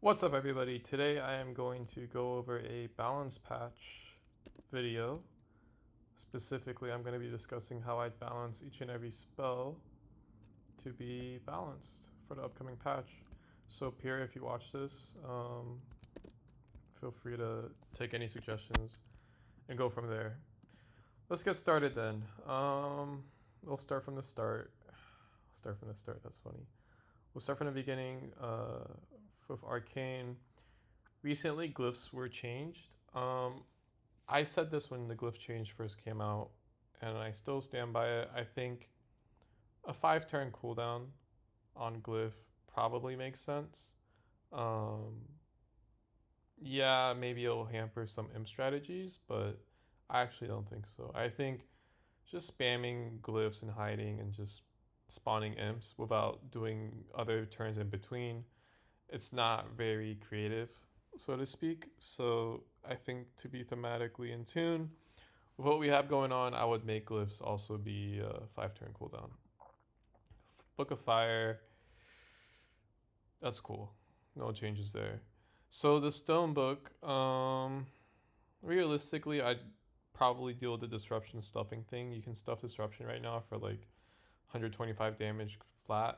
What's up everybody? Today I am going to go over a balance patch video. Specifically, I'm going to be discussing how I balance each and every spell to be balanced for the upcoming patch. So Pierre, if you watch this, feel free to take any suggestions and go from there. Let's get started then. We'll start from the start. That's funny. We'll start from the beginning. With Arcane, recently glyphs were changed. I said this when the glyph change first came out, and I still stand by it. I think a 5-turn cooldown on glyph probably makes sense. Yeah, maybe it'll hamper some imp strategies, but I actually don't think so. I think just spamming glyphs and hiding and just spawning imps without doing other turns in between, it's not very creative, so to speak. So I think to be thematically in tune with what we have going on, I would make glyphs also be a 5-turn cooldown. Book of Fire, that's cool. No changes there. So the Stone Book, realistically, I'd probably deal with the disruption stuffing thing. You can stuff disruption right now for like 125 damage flat.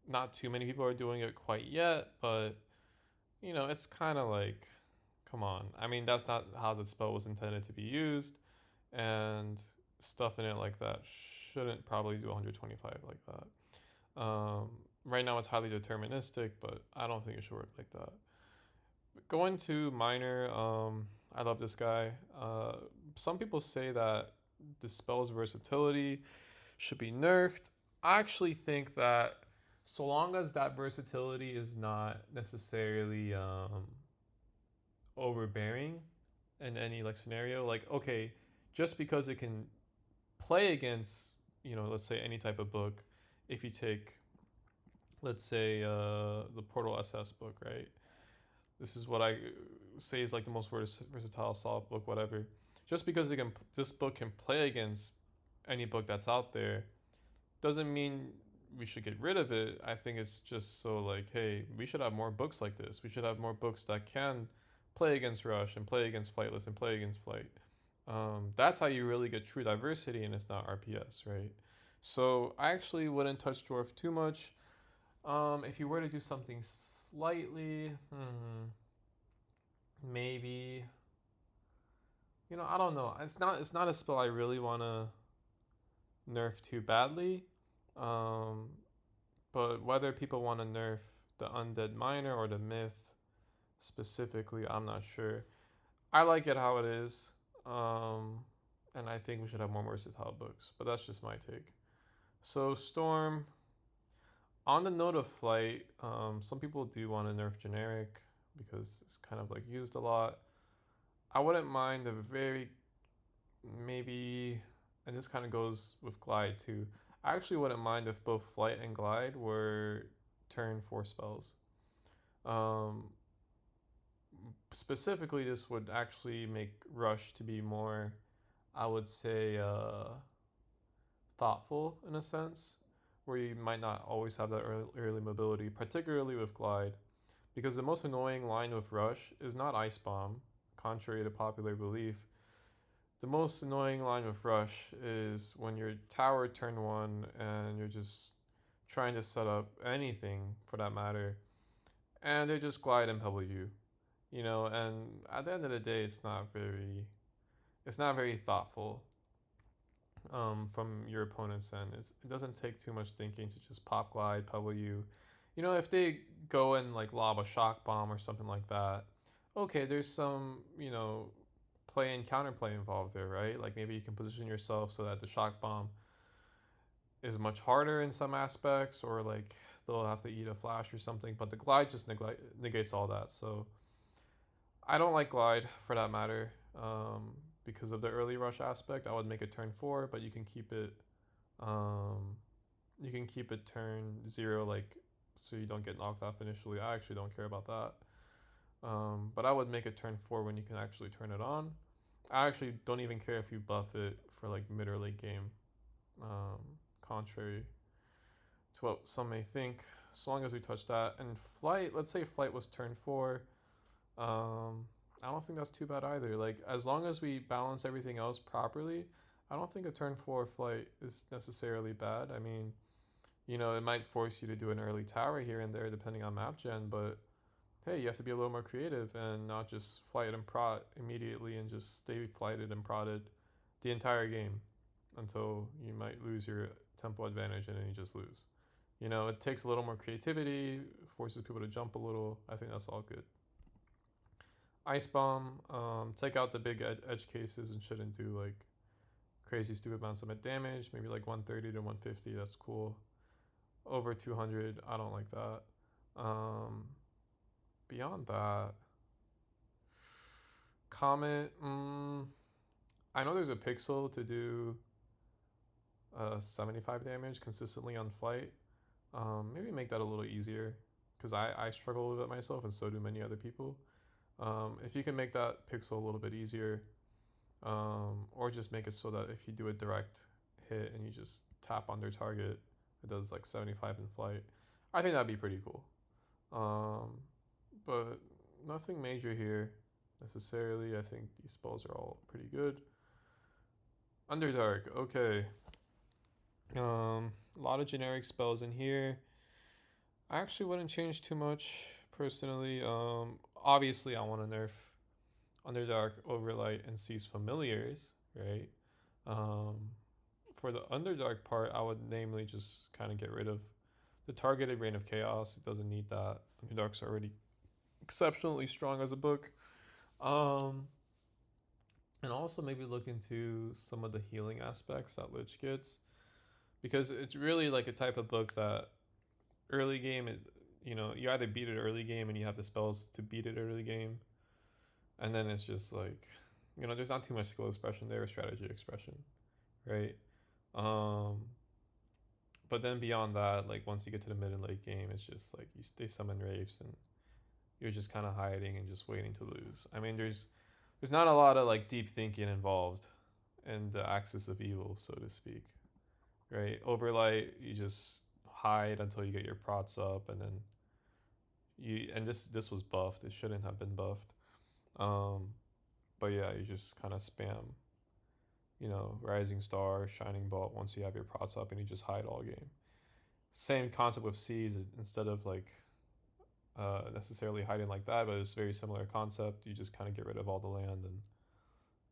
Not too many people are doing it quite yet, but you know, it's kind of like, come on. I mean, that's not how the spell was intended to be used, and stuffing it like that shouldn't probably do 125 like that. Right now it's highly deterministic, but I don't think it should work like that. Going to minor, I love this guy. Some people say that the spell's versatility should be nerfed. I actually think that so long as that versatility is not necessarily overbearing in any like scenario, like okay, just because it can play against, you know, let's say any type of book. If you take, let's say, the Portal SS book, right? This is what I say is like the most versatile solve book, whatever. Just because this book can play against any book that's out there, doesn't mean we should get rid of it. I think it's just so like, hey, we should have more books like this. We should have more books that can play against Rush and play against Flightless and play against Flight. That's how you really get true diversity, and it's not RPS, right? So I actually wouldn't touch Dwarf too much. If you were to do something slightly, maybe, you know, I don't know. It's not a spell I really want to nerf too badly. But whether people want to nerf the Undead Miner or the Myth specifically, I'm not sure. I like it how it is. And I think we should have more versatile books, but that's just my take. So Storm, on the note of Flight, some people do want to nerf generic because it's kind of like used a lot. I wouldn't mind a very, maybe, and this kind of goes with Glide too. I actually wouldn't mind if both Flight and Glide were turn 4 spells. Specifically, this would actually make Rush to be more, I would say, thoughtful in a sense, where you might not always have that early mobility, particularly with Glide. Because the most annoying line with Rush is not Ice Bomb, contrary to popular belief. The most annoying line with Rush is when you're tower turn 1 and you're just trying to set up anything for that matter, and they just glide and pebble you. You know, and at the end of the day, it's not very thoughtful from your opponent's end. It doesn't take too much thinking to just pop glide, pebble you. You know, if they go and like lob a shock bomb or something like that, okay, there's some, you know, play and counterplay involved there, right? Like maybe you can position yourself so that the shock bomb is much harder in some aspects, or like they'll have to eat a flash or something. But the glide just negates all that. So I don't like glide for that matter. Because of the early rush aspect, I would make it turn 4, but you can keep it. You can keep it turn 0, like so you don't get knocked off initially. I actually don't care about that. But I would make it turn 4 when you can actually turn it on. I actually don't even care if you buff it for like mid or late game, contrary to what some may think. as long as we touch that. And flight, let's say flight was turn 4. I don't think that's too bad either. Like, as long as we balance everything else properly, I don't think a turn 4 flight is necessarily bad. I mean, it might force you to do an early tower here and there depending on map gen, but hey, you have to be a little more creative and not just flight and prot immediately and just stay flighted and prodded the entire game until you might lose your tempo advantage and then you just lose. It takes a little more creativity, forces people to jump a little. I think that's all good. Ice Bomb, take out the big edge cases and shouldn't do like crazy stupid amounts of damage. Maybe like 130 to 150, that's cool. Over 200, I don't like that. Beyond that, Comet, I know there's a pixel to do 75 damage consistently on flight. Maybe make that a little easier because I struggle with it myself and so do many other people. If you can make that pixel a little bit easier, or just make it so that if you do a direct hit and you just tap on their target, it does like 75 in flight. I think that'd be pretty cool. But nothing major here necessarily. I think these spells are all pretty good. Underdark, okay. A lot of generic spells in here. I actually wouldn't change too much personally. Obviously, I want to nerf Underdark, Overlight, and Seize Familiars, right? For the Underdark part, I would namely just kind of get rid of the targeted Reign of Chaos. It doesn't need that. Underdark's already exceptionally strong as a book. And also maybe look into some of the healing aspects that Lich gets, because it's really like a type of book that early game, you either beat it early game and you have the spells to beat it early game, and then it's just like, there's not too much skill expression there or strategy expression, right? But then beyond that, like once you get to the mid and late game, it's just like they summon Wraiths and you're just kind of hiding and just waiting to lose. I mean, there's not a lot of like deep thinking involved in the axis of evil, so to speak, right? Overlight, you just hide until you get your prots up, and then this was buffed. It shouldn't have been buffed. But yeah, you just kind of spam, Rising Star, Shining Bolt once you have your prots up, and you just hide all game. Same concept with Seize, instead of like necessarily hiding like that, but it's a very similar concept. You just kind of get rid of all the land and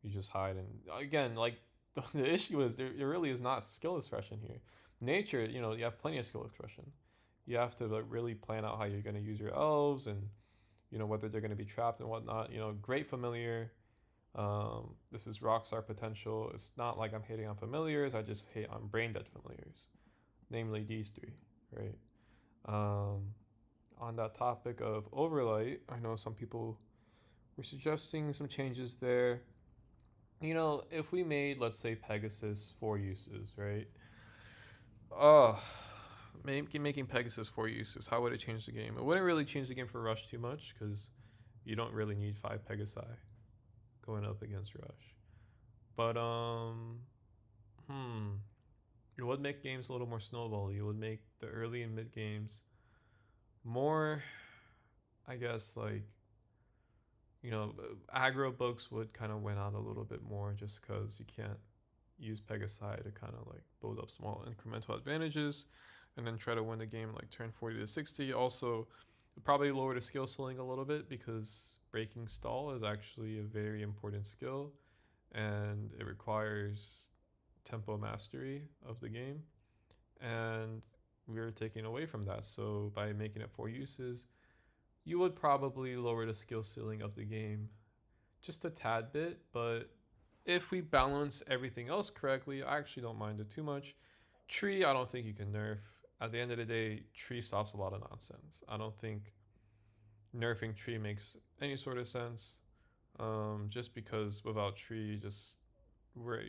you just hide. And again, like the issue is there really is not skill expression here. Nature, you have plenty of skill expression. You have to like really plan out how you're going to use your elves and whether they're going to be trapped and whatnot. Great familiar. This is Rockstar potential. It's not like I'm hating on familiars. I just hate on brain dead familiars, namely these three, right? On that topic of Overlight, I know some people were suggesting some changes there. If we made, let's say, Pegasus 4 uses, right? Making Pegasus 4 uses, how would it change the game? It wouldn't really change the game for Rush too much because you don't really need 5 Pegasi going up against Rush. But, it would make games a little more snowbally. It would make the early and mid games more, I guess, like, aggro books would kind of win out a little bit more just because you can't use Pegasi to kind of like build up small incremental advantages and then try to win the game like turn 40 to 60. Also, probably lower the skill ceiling a little bit because breaking stall is actually a very important skill and it requires tempo mastery of the game. And we're taking away from that. So by making it 4 uses, you would probably lower the skill ceiling of the game just a tad bit, but if we balance everything else correctly, I actually don't mind it too much. Tree, I don't think you can nerf. At the end of the day, Tree stops a lot of nonsense. I don't think nerfing Tree makes any sort of sense. Just because without Tree,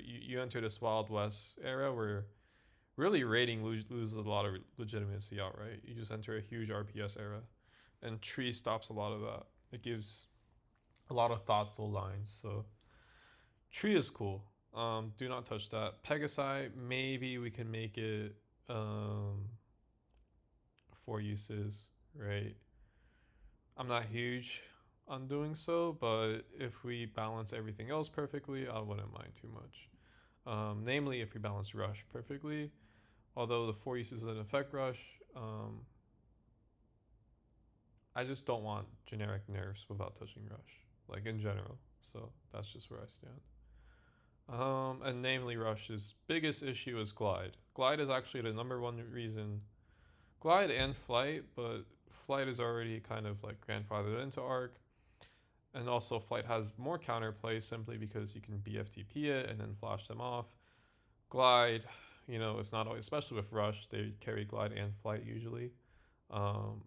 you enter this Wild West era where really raiding loses a lot of legitimacy outright. You just enter a huge RPS era, and Tree stops a lot of that. It gives a lot of thoughtful lines. So Tree is cool. Do not touch that. Pegasi, maybe we can make it four uses, right? I'm not huge on doing so, but if we balance everything else perfectly, I wouldn't mind too much. Namely, if we balance rush perfectly, although the four uses an effect rush, I just don't want generic nerfs without touching rush, like in general. So that's just where I stand. And namely, Rush's biggest issue is glide. Glide is actually the number one reason. Glide and flight, but flight is already kind of like grandfathered into arc, and also flight has more counterplay simply because you can BFTP it and then flash them off. Glide, it's not always, especially with Rush, they carry glide and flight usually. Um,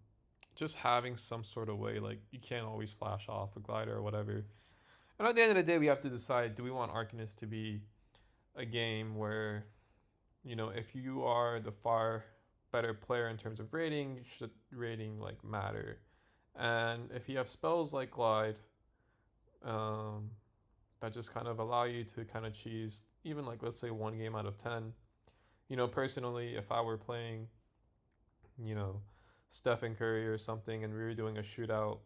just having some sort of way, like you can't always flash off a glider or whatever. And at the end of the day, we have to decide: do we want Arcanists to be a game where, if you are the far better player in terms of rating, should rating like matter? And if you have spells like glide, um, that just kind of allow you to kind of cheese even like let's say one game out of 10. Personally, if I were playing, you know, Stephen Curry or something and we were doing a shootout,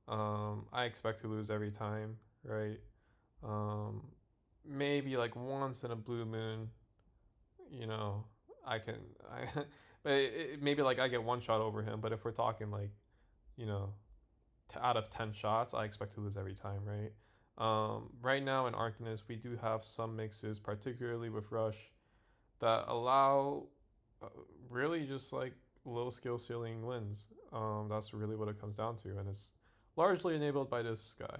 I expect to lose every time, right? Um, Maybe like once in a blue moon, you know, I can, I, but maybe like I get one shot over him. But if we're talking like, you know, out of 10 shots, I expect to lose every time, right? Right now in Arcanist, we do have some mixes, particularly with Rush, that allow uh, really just like low skill ceiling wins. That's really what it comes down to, and it's largely enabled by this guy.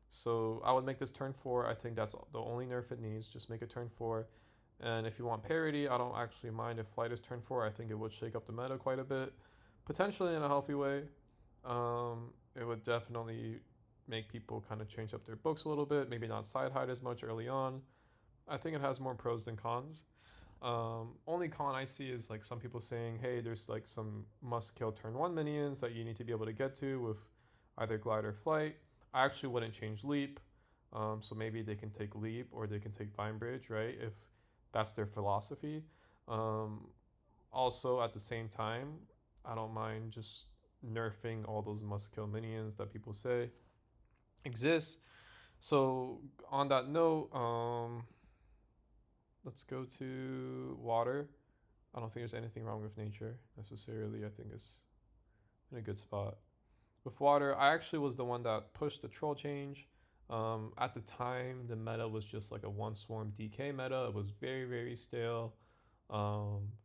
So I would make this turn 4. I think that's the only nerf it needs. Just make it turn 4. And if you want parity, I don't actually mind if flight is turn 4. I think it would shake up the meta quite a bit, potentially in a healthy way. It would definitely make people kind of change up their books a little bit, maybe not side hide as much early on. I think it has more pros than cons. Only con I see is like some people saying, hey, there's like some must kill turn 1 minions that you need to be able to get to with either glide or flight. I actually wouldn't change leap. So maybe they can take leap or they can take vine bridge, right? If that's their philosophy. Um, Also, at the same time, I don't mind just nerfing all those must kill minions that people say exist. So on that note, let's go to water. I don't think there's anything wrong with nature necessarily. I think it's in a good spot. With water, I actually was the one that pushed the troll change. At the time, the meta was just like a one swarm DK meta. It was very, very stale,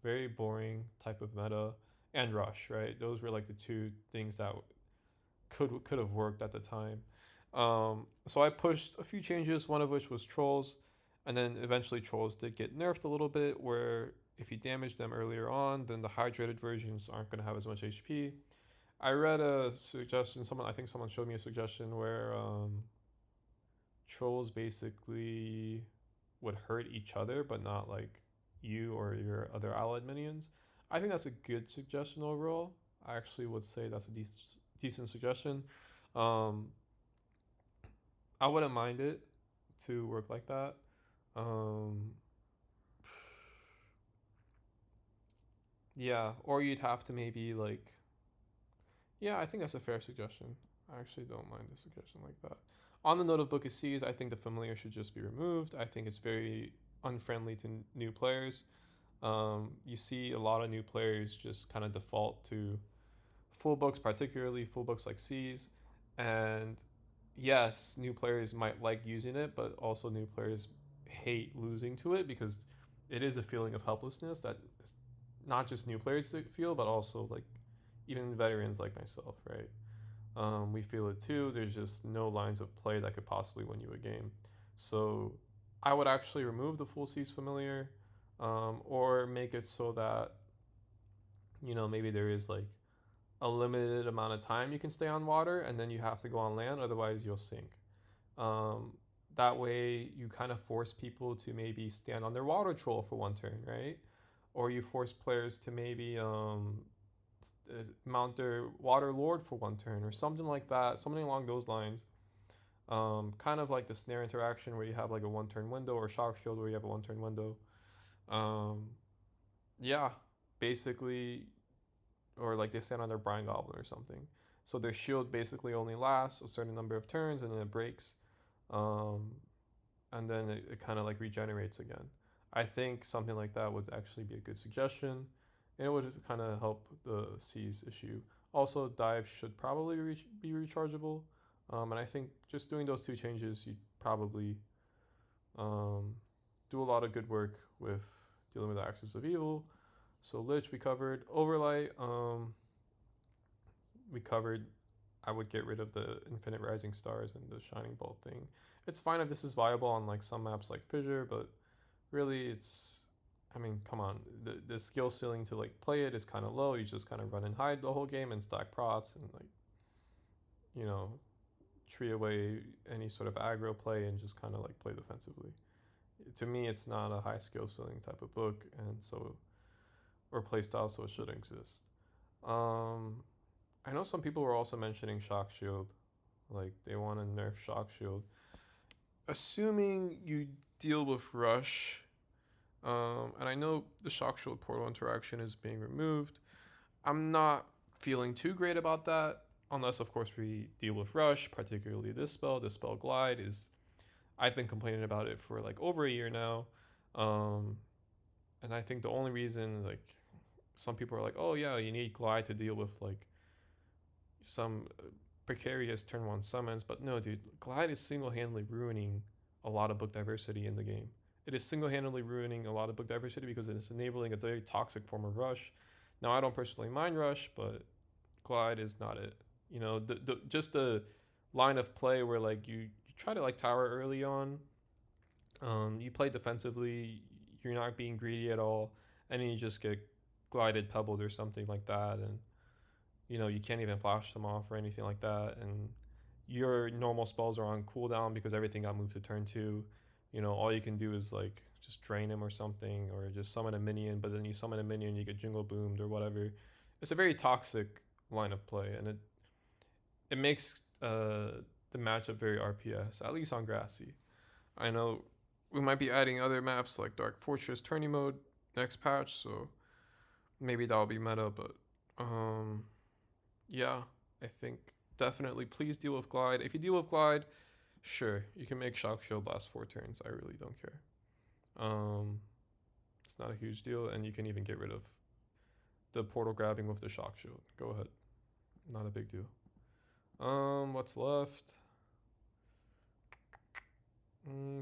very boring type of meta, and rush. Right, those were like the two things that could have worked at the time. So I pushed a few changes, one of which was trolls, and then eventually trolls did get nerfed a little bit. Where if you damage them earlier on, then the hydrated versions aren't going to have as much HP. I read a suggestion. I think someone showed me a suggestion where trolls basically would hurt each other, but not like you or your other allied minions. I think that's a good suggestion overall. I actually would say that's a decent suggestion. Um, I wouldn't mind it to work like that. Um, yeah, or you'd have to maybe like, yeah, I think that's a fair suggestion. I actually don't mind a suggestion like that. On the note of Book of Seas, I think the familiar should just be removed. I think it's very unfriendly to new players. You see a lot of new players just kind of default to full books, particularly full books like Seas. And yes, new players might like using it, but also new players hate losing to it because it is a feeling of helplessness that not just new players feel, but also like even veterans like myself, right? We feel it too. There's just no lines of play that could possibly win you a game. So I would actually remove the full seas familiar, or make it so that maybe there is like a limited amount of time you can stay on water, and then you have to go on land. Otherwise, you'll sink. Um, that way, you kind of force people to maybe stand on their water troll for one turn, right? Or you force players to maybe mount their water lord for one turn or something like that, something along those lines. Kind of like the snare interaction where you have like a one turn window, or shock shield where you have a one turn window. Um, yeah, basically or like they stand on their Brine Goblin or something. So their shield basically only lasts a certain number of turns and then it breaks. Um, and then it kind of like regenerates again. I think something like that would actually be a good suggestion, and it would kind of help the seize issue. Also, dive should probably be rechargeable, and I think just doing those two changes, you'd probably um, do a lot of good work with dealing with the axis of evil. So Lich we covered, Overlight we covered. I would get rid of the Infinite Rising Stars and the Shining Bolt thing. It's fine if this is viable on like some maps like Fissure, but really it's, I mean, come on, the skill ceiling to like play it is kind of low. You just kind of run and hide the whole game and stack prots and like, you know, tree away any sort of aggro play and just kind of like play defensively. To me, it's not a high skill ceiling type of book, and so, or play style, so it shouldn't exist. Um, I know some people were also mentioning Shock Shield, like they want to nerf Shock Shield. Assuming you deal with Rush, and I know the Shock Shield portal interaction is being removed. I'm not feeling too great about that, unless of course we deal with Rush, particularly this spell. This spell Glide is, I've been complaining about it for like over a year now, um, and I think the only reason like some people are like, oh yeah, you need Glide to deal with like some precarious turn one summons, but no, dude, Glide is single handedly ruining a lot of book diversity in the game. It is single handedly ruining a lot of book diversity because it is enabling a very toxic form of Rush. Now, I don't personally mind Rush, but Glide is not it. You know, just the line of play where like you try to like tower early on, you play defensively, you're not being greedy at all, and then you just get glided, pebbled, or something like that, and you know, you can't even flash them off or anything like that, and your normal spells are on cooldown because everything got moved to turn 2. You know, all you can do is like just drain him or something, or just summon a minion, but then you summon a minion, you get jingle boomed or whatever. It's a very toxic line of play, and it makes the matchup very RPS, at least on grassy. I know we might be adding other maps like Dark Fortress tourney mode next patch, so maybe that'll be meta, but yeah, I think definitely please deal with Glide. If you deal with Glide, sure, you can make Shock Shield last 4 turns. I really don't care. It's not a huge deal, and you can even get rid of the portal grabbing with the Shock Shield. Go ahead. Not a big deal. What's left?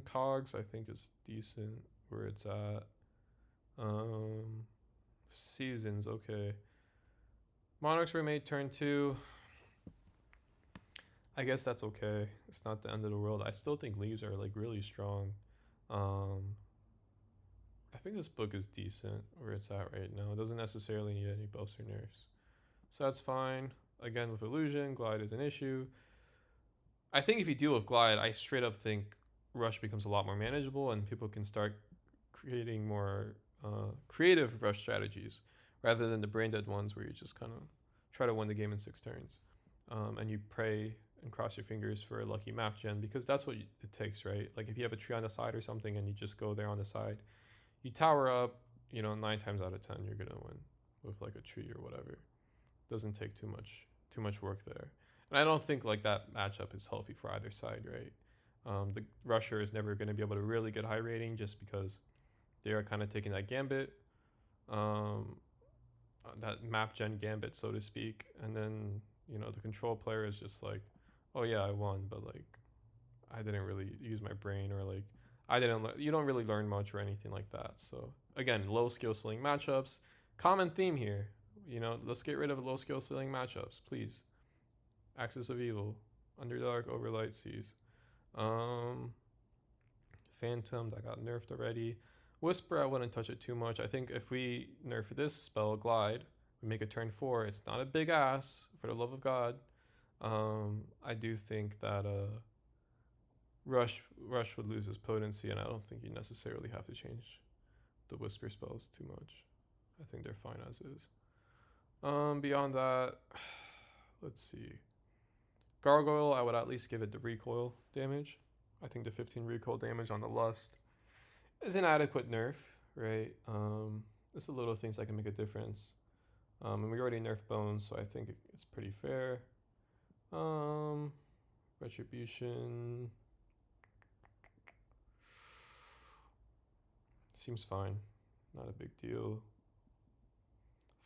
Cogs, I think, is decent where it's at. Seasons, okay. Monarchs Remade turn 2. I guess that's okay. It's not the end of the world. I still think leaves are like really strong. I think this book is decent where it's at right now. It doesn't necessarily need any buffs or nerfs. So that's fine. Again, with Illusion, Glide is an issue. I think if you deal with Glide, I straight up think Rush becomes a lot more manageable and people can start creating more creative Rush strategies rather than the brain dead ones where you just kind of try to win the game in 6 turns. And you pray and cross your fingers for a lucky map gen because that's what it takes, right? Like if you have a tree on the side or something and you just go there on the side, you tower up, you know, 9 times out of 10 you're gonna win with like a tree or whatever. It doesn't take too much work there. And I don't think like that matchup is healthy for either side, right? The rusher is never going to be able to really get high rating just because they are kind of taking that gambit, that map gen gambit, so to speak. And then, you know, the control player is just like, oh yeah, I won, but like, I didn't really use my brain or like, you don't really learn much or anything like that. So again, low skill ceiling matchups, common theme here. You know, let's get rid of low skill ceiling matchups, please. Axis of Evil, Underdark, Overlight, Seas. Phantom, that got nerfed already. Whisper, I wouldn't touch it too much. I think if we nerf this spell, Glide, we make it turn 4. It's not a big ass, for the love of God. I do think that Rush would lose its potency, and I don't think you necessarily have to change the Whisper spells too much. I think they're fine as is. Beyond that, let's see. Gargoyle, I would at least give it the recoil damage. I think the 15 recoil damage on the Lust is an adequate nerf, right? It's the little things that can make a difference. And we already nerfed Bones, so I think it's pretty fair. Retribution seems fine, not a big deal.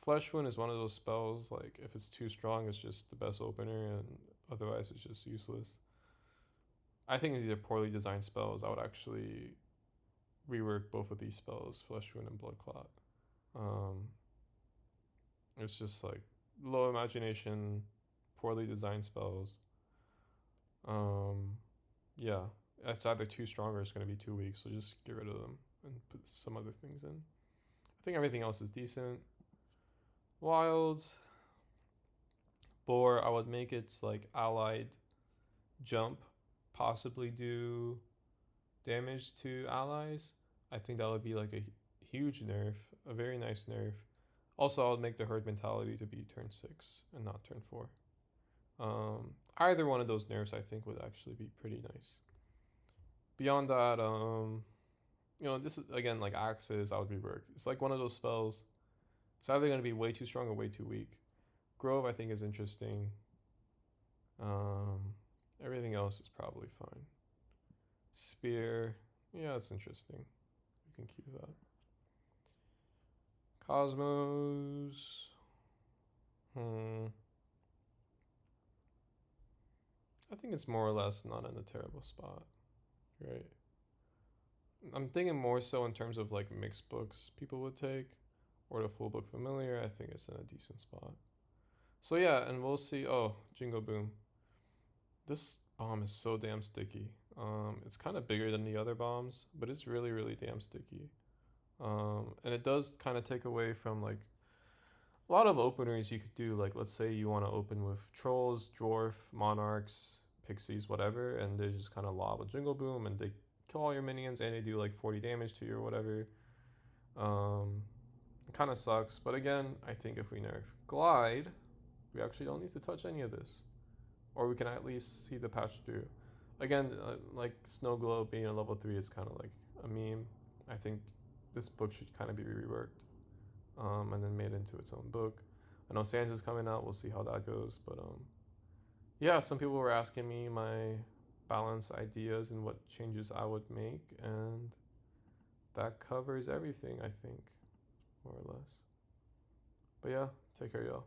Flesh Wound is one of those spells, like, if it's too strong, it's just the best opener, and otherwise it's just useless. I think these are poorly designed spells. I would actually rework both of these spells, Flesh Wound and Blood Clot. It's just like low imagination, poorly designed spells. Yeah, it's either too strong or it's going to be too weak, so just get rid of them and put some other things in. I think everything else is decent. Wilds, Boar, I would make its like allied jump, possibly do damage to allies. I think that would be like a huge nerf, a very nice nerf. Also, I would make the herd mentality to be turn 6 and not turn 4. Either one of those nerfs I think would actually be pretty nice. Beyond that, this is again like Axes, I would rework. It's like one of those spells. It's either going to be way too strong or way too weak. Grove I think is interesting. Everything else is probably fine. Spear, yeah, it's interesting. You can keep that. Cosmos. I think it's more or less not in a terrible spot, right? I'm thinking more so in terms of like mixed books people would take, or the full book familiar. I think it's in a decent spot. So yeah, and we'll see. Oh, Jingle Boom. This bomb is so damn sticky. It's kind of bigger than the other bombs, but it's really, really damn sticky. And it does kind of take away from like a lot of openers you could do. Like, let's say you want to open with Trolls, Dwarf, Monarchs, Pixies, whatever, and they just kind of lob a Jingle Boom and they kill all your minions and they do like 40 damage to you or whatever. It kind of sucks, but again, I think if we nerf Glide, we actually don't need to touch any of this. Or we can at least see the patch through. Again, like Snow Globe being a level 3 is kind of like a meme. I think this book should kind of be reworked and then made into its own book. I know Sans is coming out. We'll see how that goes. But yeah, some people were asking me my balance ideas and what changes I would make. And that covers everything, I think, more or less. But yeah, take care, y'all.